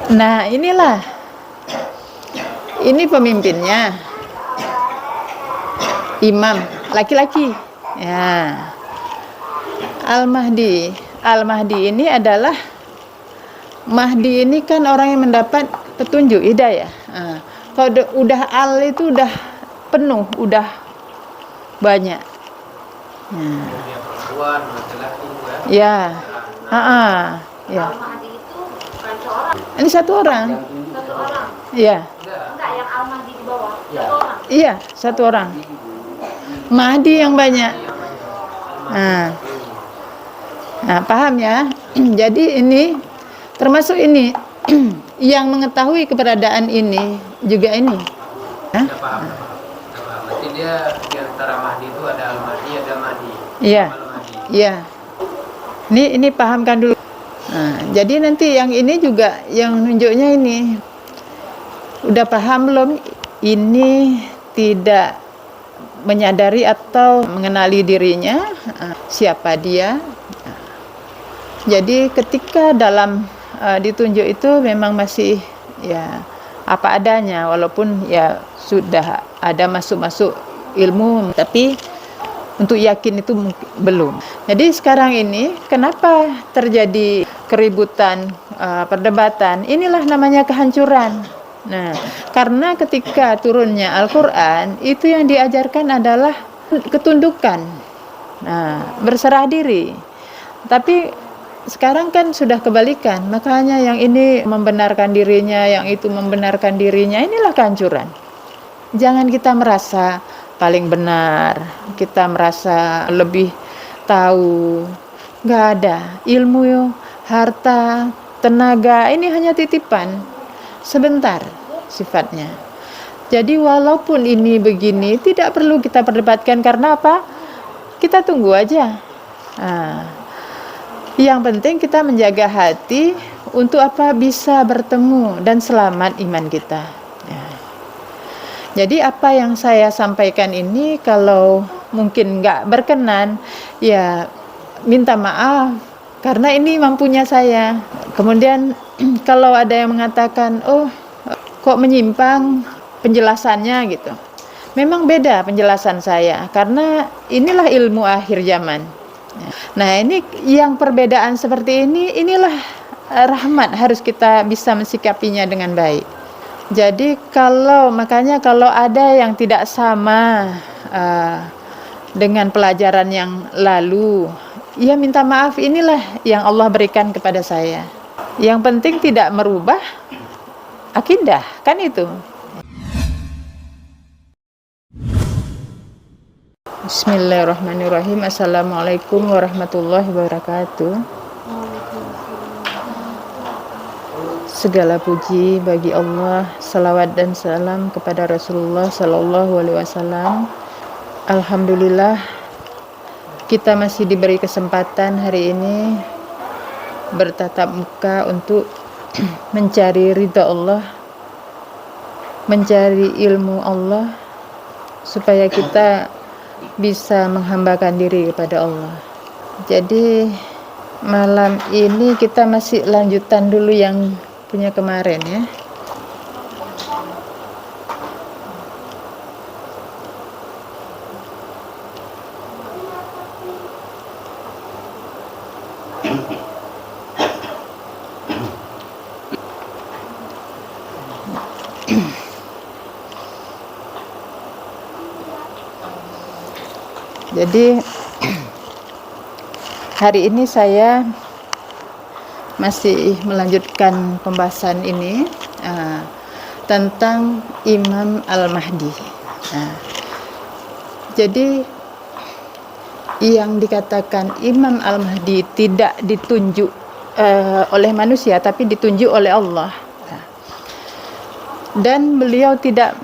Nah, ini pemimpinnya, imam laki-laki. Ya, Al-Mahdi. Al-Mahdi ini adalah, Mahdi ini kan orang yang mendapat petunjuk hidayah. Nah, kalau udah al itu udah penuh, udah banyak. Nah. Perempuan, laki-laki juga. Ya, ya. Al-Mahdi itu bukan seorang. Ini satu orang. Satu orang. Iya. Enggak, yang Al-Mahdi di bawah. Satu orang. Iya, satu orang. Mahdi yang banyak. Nah, paham ya? Jadi ini termasuk ini yang mengetahui keberadaan ini juga ini. Ya, paham. Berarti dia di antara Mahdi itu ada Al-Mahdi, ada Mahdi. Iya. Al-Mahdi. Iya. Ini pahamkan dulu. Nah, jadi nanti yang ini juga yang nunjuknya ini. Udah paham belum? Ini tidak menyadari atau mengenali dirinya, siapa dia. Jadi ketika dalam ditunjuk itu memang masih ya apa adanya, walaupun ya sudah ada masuk ilmu, tapi untuk yakin itu belum. Jadi sekarang ini kenapa terjadi keributan, perdebatan? Inilah namanya kehancuran. Nah, karena ketika turunnya Al-Quran, itu yang diajarkan adalah ketundukan, berserah diri. Tapi sekarang kan sudah kebalikan, makanya yang ini membenarkan dirinya, yang itu membenarkan dirinya, inilah kehancuran. Jangan kita merasa paling benar, kita merasa lebih tahu. Nggak ada. Ilmu, harta, tenaga, ini hanya titipan. Sebentar sifatnya. Jadi walaupun ini begini, tidak perlu kita perdebatkan. Karena apa? Kita tunggu aja. Yang penting kita menjaga hati untuk apa? Bisa bertemu dan selamat iman kita. Jadi apa yang saya sampaikan ini kalau mungkin nggak berkenan, ya minta maaf. Karena ini mampunya saya. Kemudian kalau ada yang mengatakan, oh kok menyimpang penjelasannya gitu. Memang beda penjelasan saya. Karena inilah ilmu akhir zaman. Nah ini yang perbedaan seperti ini, inilah rahmat, harus kita bisa mensikapinya dengan baik. Jadi makanya kalau ada yang tidak sama dengan pelajaran yang lalu, ya minta maaf, inilah yang Allah berikan kepada saya. Yang penting tidak merubah akidah, kan itu. Bismillahirrahmanirrahim. Assalamualaikum warahmatullahi wabarakatuh. Segala puji bagi Allah, salawat dan salam kepada Rasulullah Sallallahu Alaihi Wasallam. Alhamdulillah, kita masih diberi kesempatan hari ini bertatap muka untuk mencari ridha Allah, mencari ilmu Allah, supaya kita bisa menghambakan diri kepada Allah. Jadi malam ini kita masih lanjutan dulu yang punya kemarin ya. Jadi hari ini saya masih melanjutkan pembahasan ini tentang Imam Al-Mahdi. Jadi yang dikatakan Imam Al-Mahdi tidak ditunjuk oleh manusia, tapi ditunjuk oleh Allah. Dan beliau tidak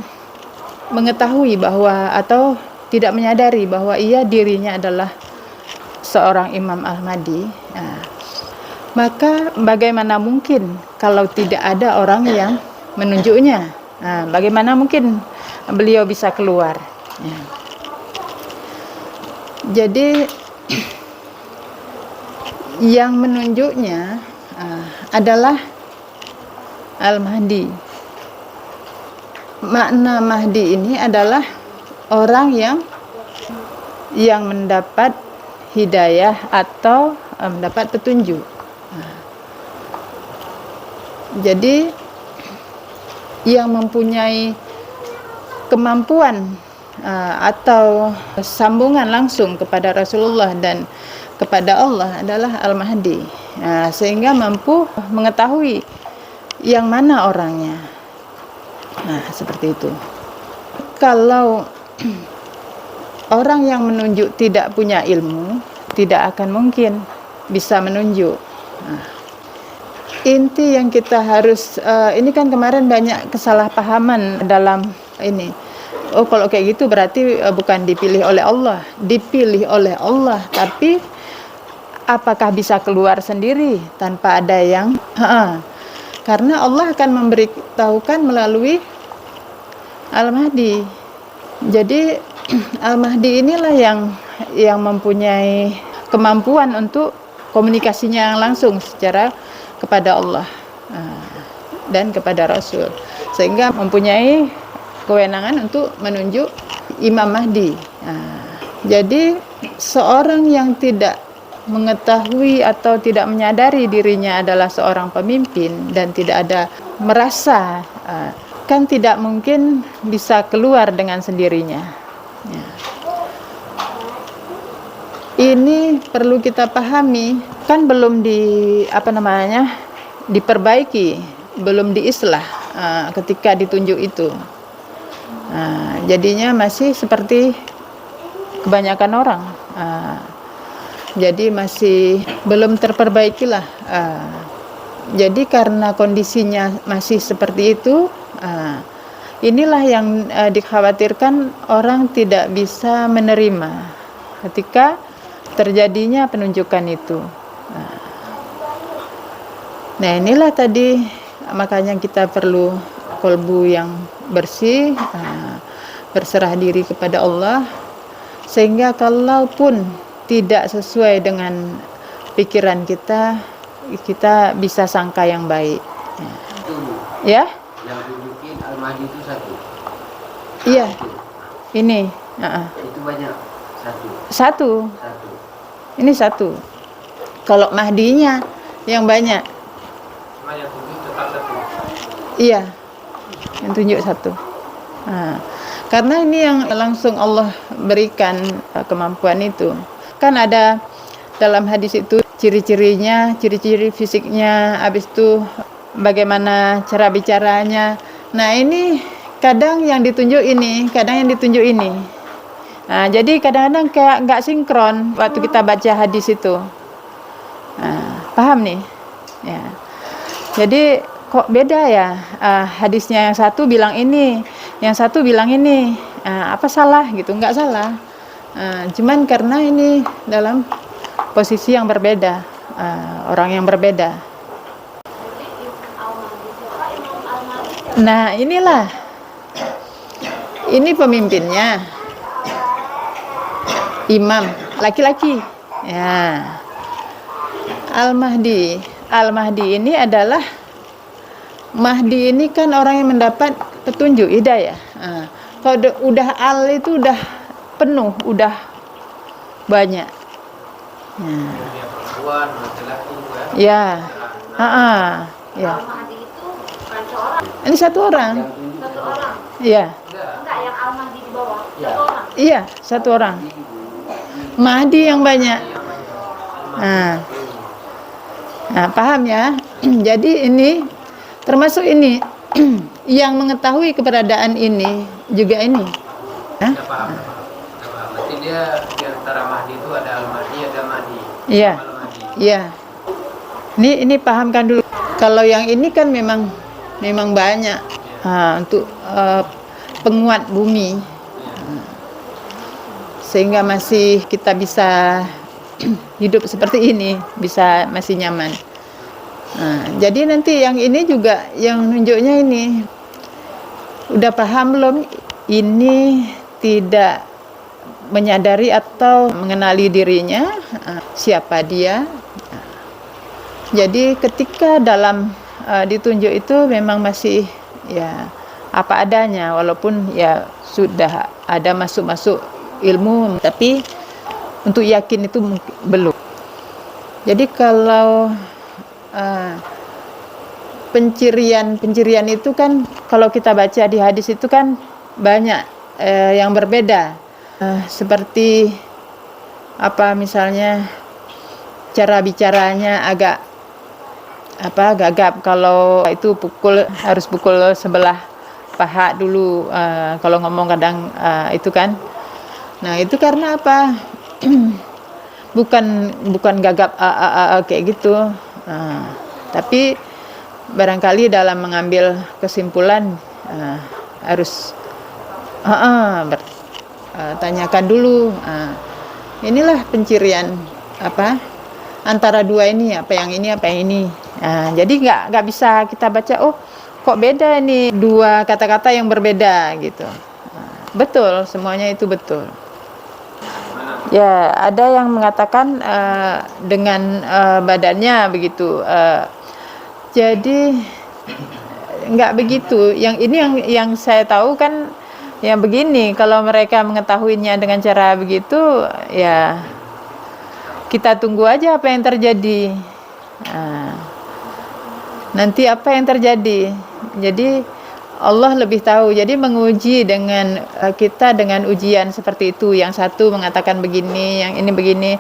mengetahui bahwa atau tidak menyadari bahwa dirinya adalah seorang Imam Al-Mahdi. Maka bagaimana mungkin kalau tidak ada orang yang menunjuknya? Bagaimana mungkin beliau bisa keluar? Jadi yang menunjuknya adalah Al-Mahdi. Makna Mahdi ini adalah orang yang mendapat hidayah atau mendapat petunjuk. Jadi yang mempunyai kemampuan atau sambungan langsung kepada Rasulullah dan kepada Allah adalah Al-Mahdi, sehingga mampu mengetahui yang mana orangnya. Seperti itu. Kalau orang yang menunjuk tidak punya ilmu, tidak akan mungkin bisa menunjuk. Inti yang kita harus, ini kan kemarin banyak kesalahpahaman dalam ini. Oh, kalau kayak gitu berarti bukan dipilih oleh Allah. Dipilih oleh Allah, tapi apakah bisa keluar sendiri tanpa ada yang karena Allah akan memberitahukan melalui Al-Mahdi. Jadi Al-Mahdi inilah yang mempunyai kemampuan untuk komunikasinya langsung secara kepada Allah dan kepada Rasul, sehingga mempunyai kewenangan untuk menunjuk Imam Mahdi. Jadi seorang yang tidak mengetahui atau tidak menyadari dirinya adalah seorang pemimpin dan tidak ada merasa, kan tidak mungkin bisa keluar dengan sendirinya. Ini perlu kita pahami, kan belum diperbaiki, belum diislah ketika ditunjuk itu. Jadinya masih seperti kebanyakan orang. Jadi masih belum terperbaiki lah. Jadi karena kondisinya masih seperti itu, inilah yang dikhawatirkan orang tidak bisa menerima ketika terjadinya penunjukan itu. Nah inilah tadi, makanya kita perlu kolbu yang bersih, berserah diri kepada Allah, sehingga kalaupun tidak sesuai dengan pikiran kita, kita bisa sangka yang baik. Ya? Yang tunjukin Al-Mahdi itu satu. Iya. Ini. Itu banyak. Satu. Ini satu. Kalau Mahdinya yang banyak. Cuma yang tunjuk tetap satu. Iya. Yang tunjuk satu. Karena ini yang langsung Allah berikan kemampuan itu. Kan ada dalam hadis itu ciri-cirinya, ciri-ciri fisiknya, habis itu bagaimana cara bicaranya. Nah ini kadang yang ditunjuk ini, kadang yang ditunjuk ini. Nah, jadi kadang-kadang kayak nggak sinkron waktu kita baca hadis itu. Paham nih? Ya. Jadi kok beda ya? Hadisnya yang satu bilang ini, yang satu bilang ini. Apa salah gitu? Nggak salah. Cuman karena ini dalam posisi yang berbeda, orang yang berbeda. Nah inilah, ini pemimpinnya, imam laki-laki. Ya, Al-Mahdi ini adalah, Mahdi ini kan orang yang mendapat petunjuk hidayah. Kalau udah al itu udah penuh, udah banyak. Dia perempuan, laki-laki juga. Ya, ya. Al-Mahdi itu bukan seorang. Ini satu orang. Satu orang. Iya, Enggak, yang Al-Mahdi di bawah. Satu orang. iya, satu orang. Mahdi yang banyak. Nah, paham ya? Jadi ini termasuk ini yang mengetahui keberadaan ini juga ini. Ya paham. Berarti dia di antara Mahdi itu ada Al-Mahdi, ada Mahdi. Iya. Al-Mahdi. Iya. Ini pahamkan dulu. Kalau yang ini kan memang banyak untuk penguat bumi, sehingga masih kita bisa hidup seperti ini, bisa masih nyaman. Jadi nanti yang ini juga, yang nunjuknya ini udah paham belum? Ini tidak menyadari atau mengenali dirinya, siapa dia. Jadi ketika dalam ditunjuk itu memang masih ya apa adanya, walaupun ya sudah ada masuk ilmu, tapi untuk yakin itu belum. Jadi kalau pencirian itu kan kalau kita baca di hadis itu kan banyak yang berbeda. Seperti apa misalnya cara bicaranya agak gagap, kalau itu harus pukul sebelah paha dulu kalau ngomong kadang itu kan. Nah, itu karena apa? bukan gagap kayak gitu. Tapi barangkali dalam mengambil kesimpulan harus tanyakan dulu. Inilah pencirian antara dua ini, apa yang ini. Jadi nggak bisa kita baca, oh kok beda ini, dua kata-kata yang berbeda gitu. Betul, semuanya itu betul. Ya, ada yang mengatakan dengan badannya begitu. Jadi nggak begitu. Yang ini yang saya tahu kan yang begini. Kalau mereka mengetahuinya dengan cara begitu, ya kita tunggu aja apa yang terjadi. Nanti apa yang terjadi. Jadi Allah lebih tahu. Jadi menguji dengan kita dengan ujian seperti itu. Yang satu mengatakan begini, yang ini begini.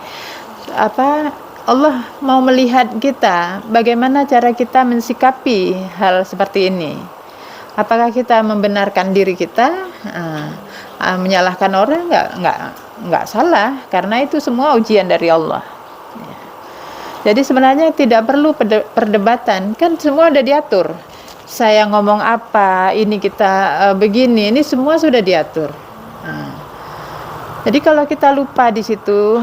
Allah mau melihat kita, bagaimana cara kita mensikapi hal seperti ini. Apakah kita membenarkan diri kita, menyalahkan orang? Enggak salah, karena itu semua ujian dari Allah. Jadi sebenarnya tidak perlu perdebatan, kan semua sudah diatur. Saya ngomong apa, ini kita begini, ini semua sudah diatur. Jadi kalau kita lupa di situ,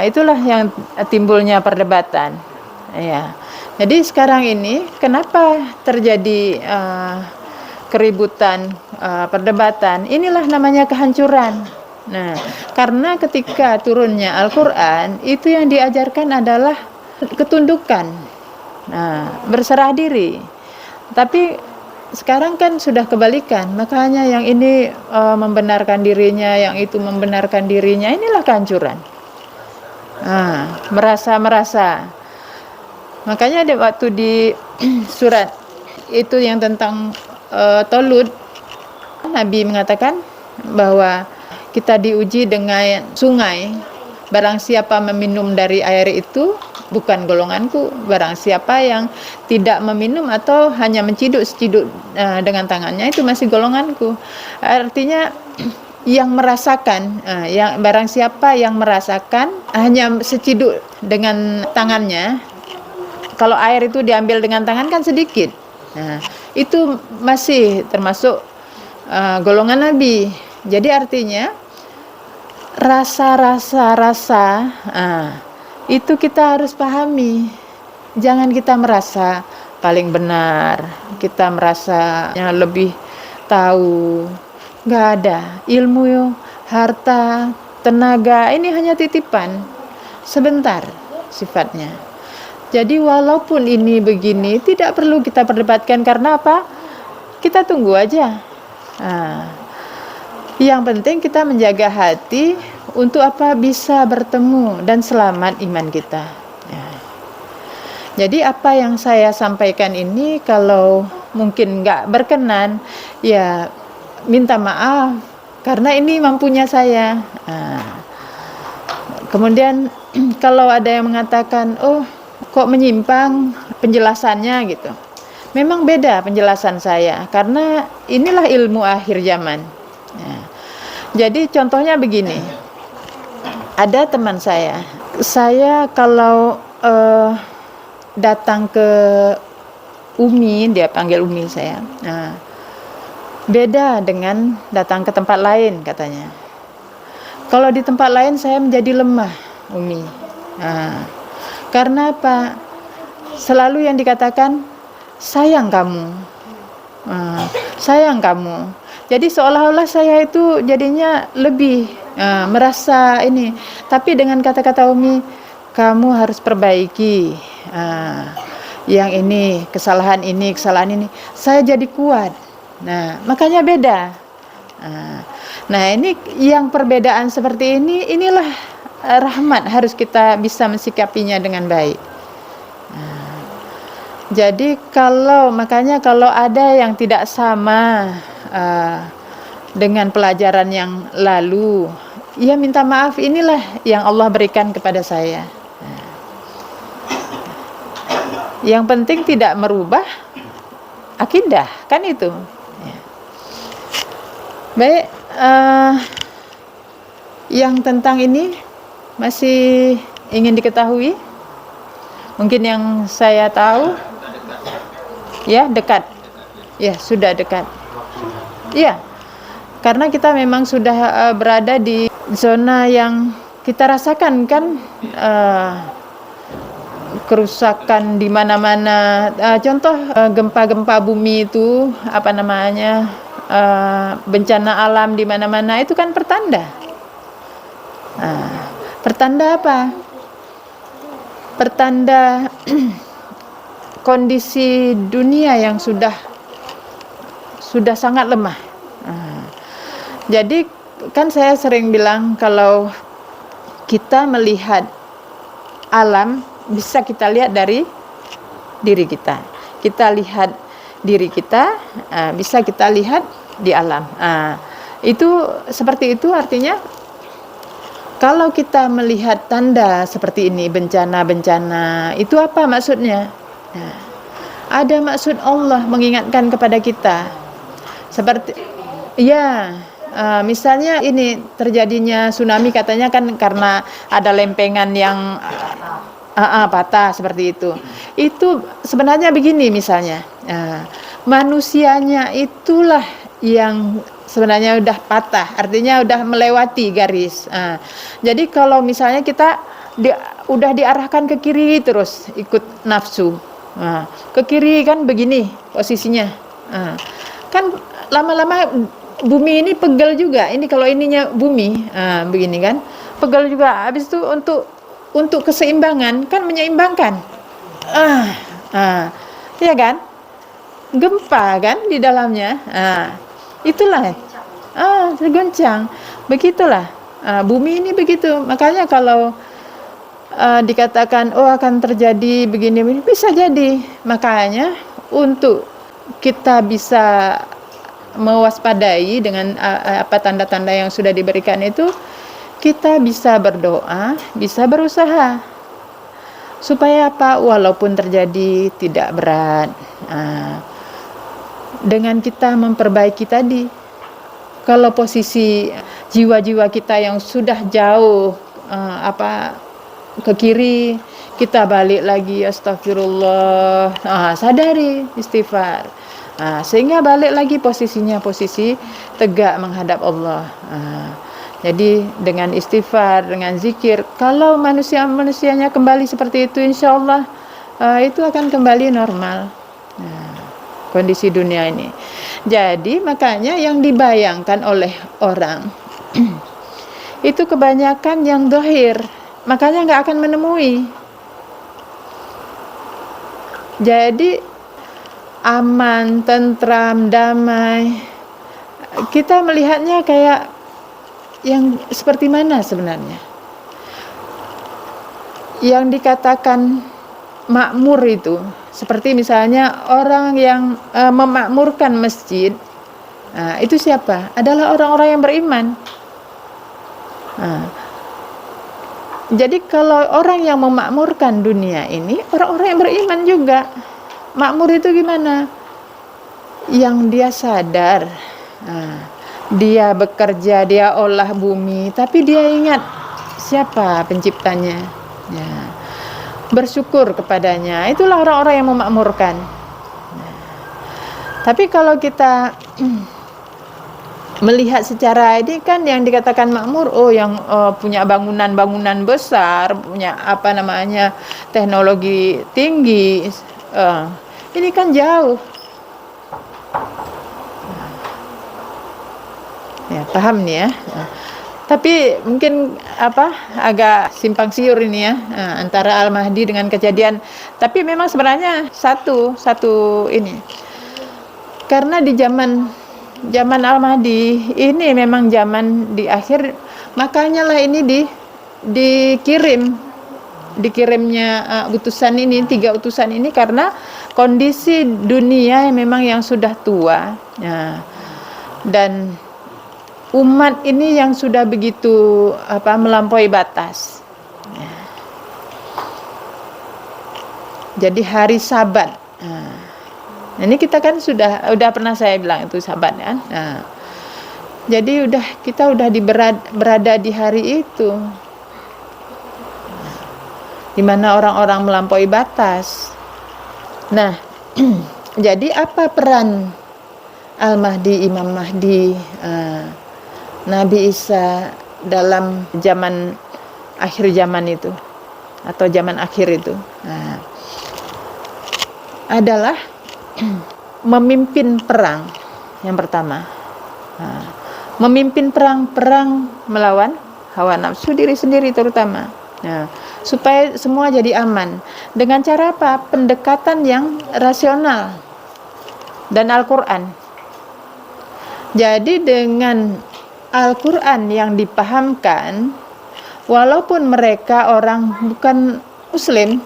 itulah yang timbulnya perdebatan. Ya. Jadi sekarang ini kenapa terjadi keributan, perdebatan? Inilah namanya kehancuran. Nah, karena ketika turunnya Al-Quran, itu yang diajarkan adalah ketundukan, berserah diri. Tapi sekarang kan sudah kebalikan, makanya yang ini membenarkan dirinya, yang itu membenarkan dirinya, inilah kehancuran. Merasa. Makanya ada waktu di surat itu yang tentang Tolud, Nabi mengatakan bahwa kita diuji dengan sungai. Barang siapa meminum dari air itu bukan golonganku. Barang siapa yang tidak meminum atau hanya menciduk dengan tangannya, itu masih golonganku. Artinya yang merasakan, barang siapa yang merasakan hanya seciduk dengan tangannya, kalau air itu diambil dengan tangan kan sedikit. Itu masih termasuk golongan Nabi. Jadi artinya rasa itu kita harus pahami. Jangan kita merasa paling benar, kita merasa yang lebih tahu. Nggak ada. Ilmu, harta, tenaga, ini hanya titipan sebentar sifatnya. Jadi walaupun ini begini, tidak perlu kita perdebatkan. Karena apa? Kita tunggu aja. Yang penting kita menjaga hati untuk bisa bertemu dan selamat iman kita. Jadi apa yang saya sampaikan ini kalau mungkin nggak berkenan, ya minta maaf karena ini mampunya saya. Kemudian kalau ada yang mengatakan, oh kok menyimpang penjelasannya gitu. Memang beda penjelasan saya karena inilah ilmu akhir zaman. Jadi contohnya begini, ada teman saya kalau datang ke Umi, dia panggil Umi saya. Beda dengan datang ke tempat lain katanya. Kalau di tempat lain saya menjadi lemah, Umi. Karena apa? Selalu yang dikatakan sayang kamu, sayang kamu. Jadi seolah-olah saya itu jadinya lebih merasa ini. Tapi dengan kata-kata Umi, kamu harus perbaiki. yang ini, kesalahan ini, saya jadi kuat. Nah, makanya beda. Nah, ini yang perbedaan seperti ini, inilah rahmat, harus kita bisa mensikapinya dengan baik. Jadi makanya kalau ada yang tidak sama dengan pelajaran yang lalu, ya minta maaf, inilah yang Allah berikan kepada saya. Yang penting tidak merubah akidah, kan itu. Baik, yang tentang ini masih ingin diketahui? Mungkin yang saya tahu, ya dekat, ya sudah dekat, ya. Karena kita memang sudah berada di zona yang kita rasakan kan, kerusakan di mana-mana. Contoh gempa-gempa bumi itu bencana alam di mana-mana itu kan pertanda. Pertanda apa? Pertanda kondisi dunia yang sudah sangat lemah. Jadi kan saya sering bilang kalau kita melihat alam bisa kita lihat dari diri kita. Kita lihat diri kita, bisa kita lihat di alam. Itu seperti itu artinya kalau kita melihat tanda seperti ini, bencana-bencana, itu apa maksudnya? Ada maksud Allah mengingatkan kepada kita. Seperti misalnya ini terjadinya tsunami katanya kan karena ada lempengan yang patah seperti itu. Itu sebenarnya begini misalnya. Manusianya itulah yang sebenarnya udah patah, artinya udah melewati garis. Jadi kalau misalnya kita udah diarahkan ke kiri terus ikut nafsu, ke kiri kan begini posisinya, kan lama-lama bumi ini pegel juga. Ini kalau ininya bumi, begini kan, pegel juga. Habis itu untuk keseimbangan kan menyeimbangkan, ya kan, gempa kan di dalamnya, itulah, tergoncang, begitulah, bumi ini begitu. Makanya kalau dikatakan akan terjadi begini, bisa jadi. Makanya untuk kita bisa mewaspadai dengan tanda-tanda yang sudah diberikan itu, kita bisa berdoa, bisa berusaha supaya apa? Walaupun terjadi tidak berat, dengan kita memperbaiki tadi. Kalau posisi jiwa-jiwa kita yang sudah jauh ke kiri, kita balik lagi, astagfirullah, sadari, istighfar, sehingga balik lagi posisinya, posisi tegak menghadap Allah. Jadi dengan istighfar, dengan zikir, kalau manusianya kembali seperti itu, insya Allah itu akan kembali normal kondisi dunia ini. Jadi makanya yang dibayangkan oleh orang itu kebanyakan yang zahir, makanya nggak akan menemui. Jadi aman, tentram, damai, kita melihatnya kayak yang seperti mana sebenarnya? Yang dikatakan makmur itu seperti misalnya orang yang memakmurkan masjid, itu siapa? Adalah orang-orang yang beriman. Jadi kalau orang yang memakmurkan dunia ini, orang-orang yang beriman juga. Makmur itu gimana? Yang dia sadar, dia bekerja, dia olah bumi, tapi dia ingat siapa penciptanya, bersyukur kepadanya. Itulah orang-orang yang memakmurkan. Tapi kalau kita melihat secara ini kan yang dikatakan makmur, yang punya bangunan-bangunan besar, punya teknologi tinggi, ini kan jauh. Ya, paham nih ya. Tapi mungkin agak simpang siur ini ya, antara Al-Mahdi dengan kejadian. Tapi memang sebenarnya satu ini. Karena di zaman Al-Mahdi ini memang zaman di akhir, makanya lah ini dikirimnya utusan ini, 3 utusan ini, karena kondisi dunia yang memang yang sudah tua, dan umat ini yang sudah begitu melampaui batas. Jadi hari Sabat. Ini kita kan sudah pernah saya bilang itu Sabat kan. Jadi kita udah berada di hari itu, di mana orang-orang melampaui batas. Nah, jadi apa peran Al-Mahdi, Imam Mahdi, Nabi Isa dalam zaman akhir zaman itu, atau zaman akhir itu? Adalah memimpin perang yang pertama. Memimpin perang melawan hawa nafsu diri sendiri terutama. Supaya semua jadi aman. Dengan cara apa? Pendekatan yang rasional dan Al-Quran. Jadi dengan Al-Quran yang dipahamkan, walaupun mereka orang bukan Muslim,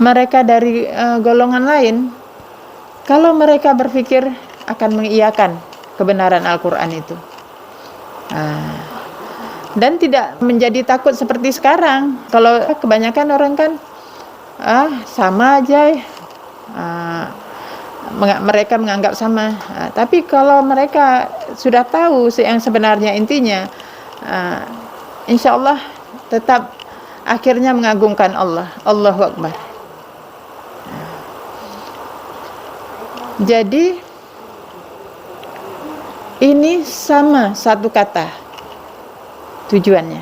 mereka dari golongan lain, kalau mereka berpikir akan mengiyakan kebenaran Al-Quran itu, dan tidak menjadi takut seperti sekarang. Kalau kebanyakan orang kan sama aja, mereka menganggap sama. Tapi kalau mereka sudah tahu yang sebenarnya intinya, insya Allah tetap akhirnya mengagungkan Allah. Allahu Akbar. Jadi ini sama satu kata tujuannya.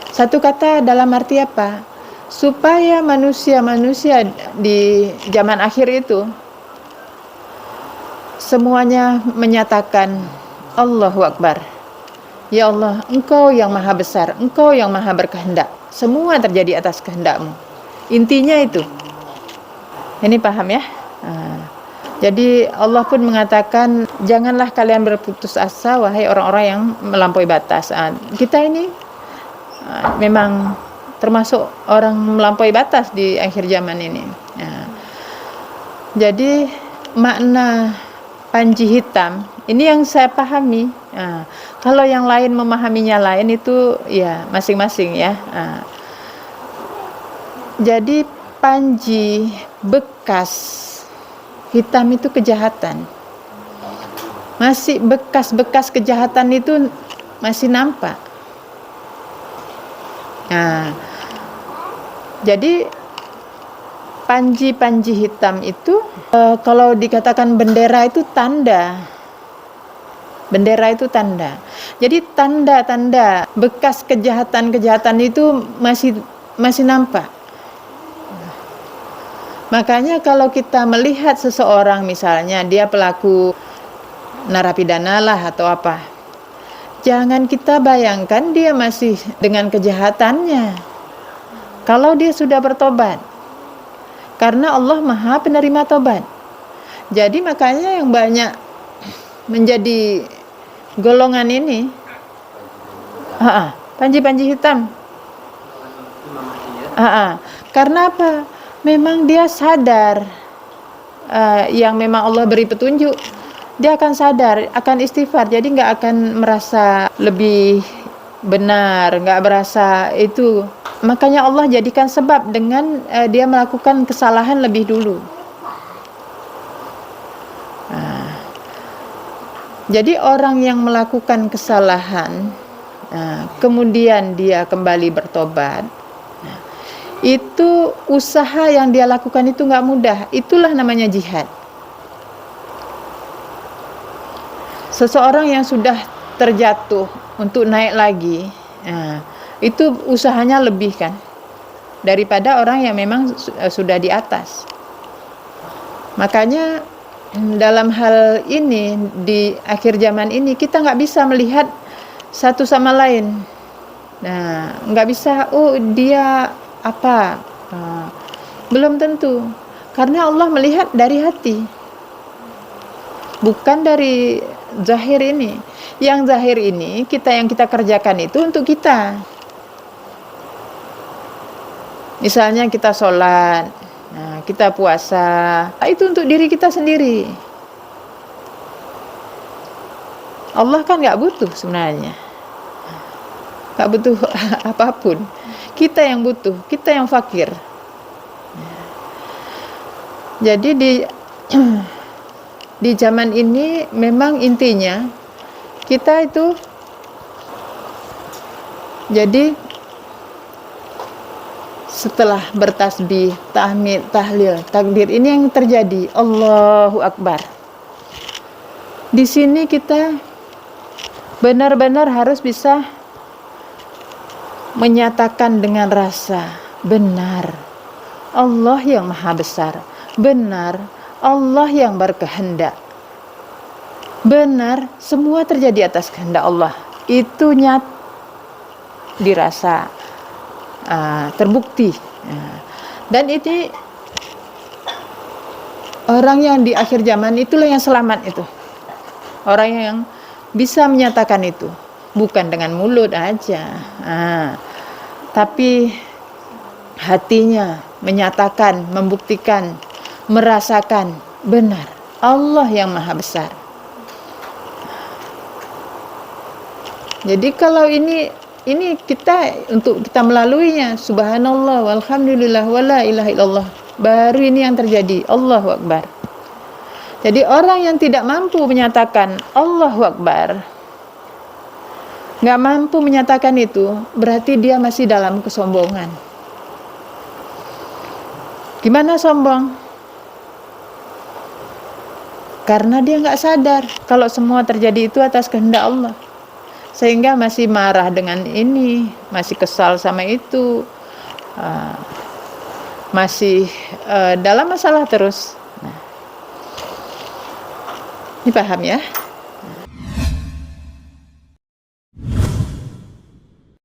Satu kata dalam arti apa? Supaya manusia di zaman akhir itu semuanya menyatakan Allahu Akbar. Ya Allah, Engkau yang maha besar, Engkau yang maha berkehendak. Semua terjadi atas kehendakmu. Intinya itu. Ini paham ya? Jadi Allah pun mengatakan, janganlah kalian berputus asa wahai orang-orang yang melampaui batas. Kita ini memang termasuk orang melampaui batas di akhir zaman ini. Jadi makna panji hitam ini yang saya pahami. Kalau yang lain memahaminya lain, itu ya masing-masing ya. Jadi panji bekas hitam itu kejahatan. Masih bekas-bekas kejahatan itu masih nampak. Jadi panji-panji hitam itu kalau dikatakan bendera itu tanda. Bendera itu tanda. Jadi tanda-tanda bekas kejahatan-kejahatan itu masih nampak. Makanya kalau kita melihat seseorang, misalnya dia pelaku narapidana lah atau apa, jangan kita bayangkan dia masih dengan kejahatannya kalau dia sudah bertobat, karena Allah Maha penerima tobat. Jadi makanya yang banyak menjadi golongan ini panji-panji hitam. Karena apa? Memang dia sadar, yang memang Allah beri petunjuk, dia akan sadar, akan istighfar. Jadi nggak akan merasa lebih benar, nggak merasa itu. Makanya Allah jadikan sebab dengan dia melakukan kesalahan lebih dulu. Jadi orang yang melakukan kesalahan, kemudian dia kembali bertobat, itu usaha yang dia lakukan itu nggak mudah. Itulah namanya jihad. Seseorang yang sudah terjatuh untuk naik lagi, itu usahanya lebih kan daripada orang yang memang sudah di atas. Makanya dalam hal ini, di akhir zaman ini, kita nggak bisa melihat satu sama lain. Nah, nggak bisa, oh dia apa? Belum tentu. Karena Allah melihat dari hati. Bukan dari zahir ini. Yang zahir ini, yang kita kerjakan itu untuk kita. Misalnya kita sholat, nah, kita puasa, itu untuk diri kita sendiri. Allah kan nggak butuh sebenarnya. Nggak butuh apapun. Kita yang butuh, kita yang fakir. Jadi di zaman ini memang intinya kita itu jadi setelah bertasbih, tahmid, tahlil, takbir, ini yang terjadi. Allahu Akbar. Di sini kita benar-benar harus bisa menyatakan dengan rasa benar. Allah yang maha besar. Benar, Allah yang berkehendak. Benar, semua terjadi atas kehendak Allah. Itu dirasa terbukti. Dan ini orang yang di akhir zaman itulah yang selamat itu. Orang yang bisa menyatakan itu, bukan dengan mulut aja, tapi hatinya menyatakan, membuktikan, merasakan benar Allah yang maha besar. Jadi kalau ini kita untuk kita melaluinya, subhanallah walhamdulillah wala ilaha illallah, baru ini yang terjadi. Allahu Akbar. Jadi orang yang tidak mampu menyatakan Allahu Akbar, nggak mampu menyatakan itu, berarti dia masih dalam kesombongan. Gimana sombong? Karena dia nggak sadar kalau semua terjadi itu atas kehendak Allah, sehingga masih marah dengan ini, masih kesal sama itu, masih dalam masalah terus. Nah, ini paham ya?